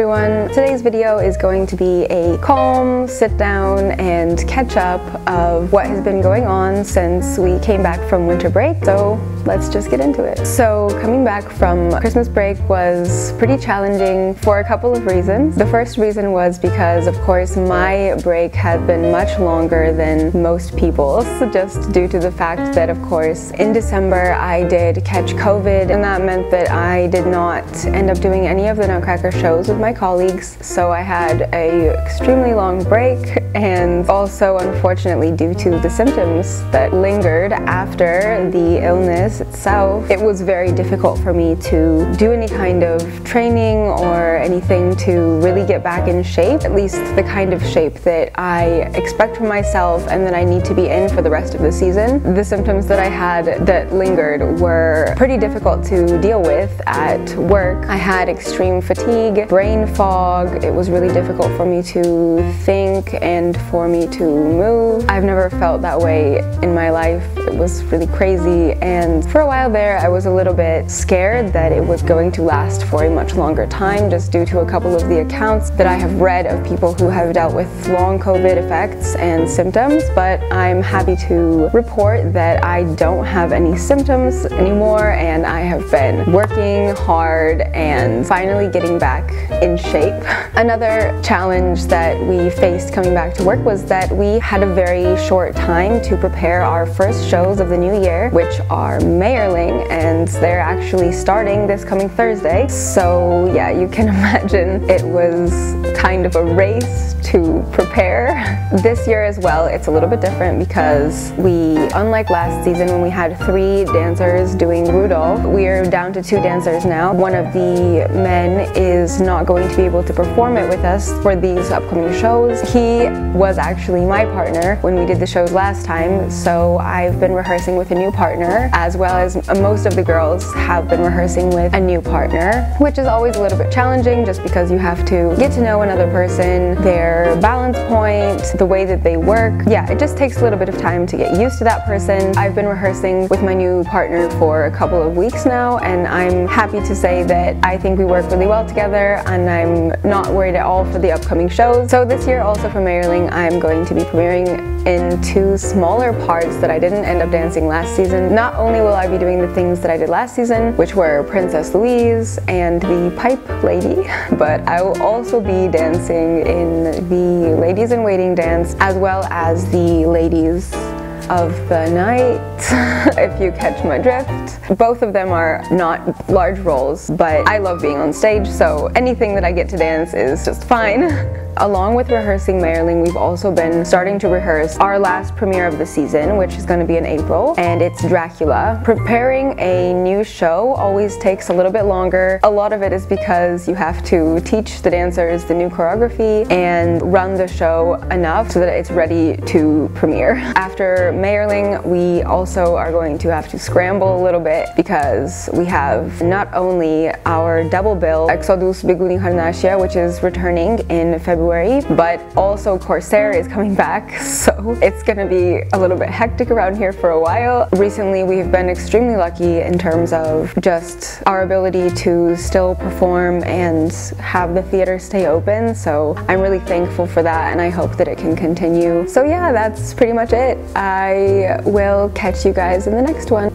everyone! Today's video is going to be a calm sit down and catch up of what has been going on since we came back from winter break, so let's just get into it. So coming back from Christmas break was pretty challenging for a couple of reasons. The first reason was because of course my break had been much longer than most people's, just due to the fact that of course in December I did catch COVID, and that meant that I did not end up doing any of the Nutcracker shows with my colleagues, so I had a extremely long break, and also unfortunately due to the symptoms that lingered after the illness itself, it was very difficult for me to do any kind of training or anything to really get back in shape, at least the kind of shape that I expect from myself and that I need to be in for the rest of the season. The symptoms that I had that lingered were pretty difficult to deal with at work. I had extreme fatigue, brain fog. It was really difficult for me to think and for me to move. I've never felt that way in my life. It was really crazy, and for a while there I was a little bit scared that it was going to last for a much longer time, just due to a couple of the accounts that I have read of people who have dealt with long COVID effects and symptoms, but I'm happy to report that I don't have any symptoms anymore, and I have been working hard and finally getting back in shape. Another challenge that we faced coming back to work was that we had a very short time to prepare our first shows of the new year, which are Mayerling, and they're actually starting this coming Thursday. So yeah, you can imagine it was kind of a race to prepare. This year as well, it's a little bit different because we, unlike last season when we had 3 dancers doing Rudolph, we are down to 2 dancers now. One of the men is not going to be able to perform it with us for these upcoming shows. He was actually my partner when we did the shows last time, so I've been rehearsing with a new partner, as well as most of the girls have been rehearsing with a new partner, which is always a little bit challenging just because you have to get to know another person, their balance point, the way that they work. Yeah, it just takes a little bit of time to get used to that person. I've been rehearsing with my new partner for a couple of weeks now, and I'm happy to say that I think we work really well together, and I'm not worried at all for the upcoming shows. So this year also for Mayerling, I'm going to be premiering in 2 smaller parts that I didn't end up dancing last season. Not only will I be doing the things that I did last season, which were Princess Louise and the Pipe Lady, but I will also be dancing in the Ladies in Waiting dance, as well as the Ladies of the Night, if you catch my drift. Both of them are not large roles, but I love being on stage, so anything that I get to dance is just fine. Along with rehearsing Mayerling, we've also been starting to rehearse our last premiere of the season, which is going to be in April, and it's Dracula. Preparing a new show always takes a little bit longer. A lot of it is because you have to teach the dancers the new choreography and run the show enough so that it's ready to premiere. After Mayerling, we also are going to have to scramble a little bit because we have not only our double bill, Exodus Biguling Harnasia, which is returning in February, but also Corsair is coming back, so it's gonna be a little bit hectic around here for a while. Recently we've been extremely lucky in terms of just our ability to still perform and have the theater stay open, so I'm really thankful for that, and I hope that it can continue. So yeah, that's pretty much it. I will catch you guys in the next one.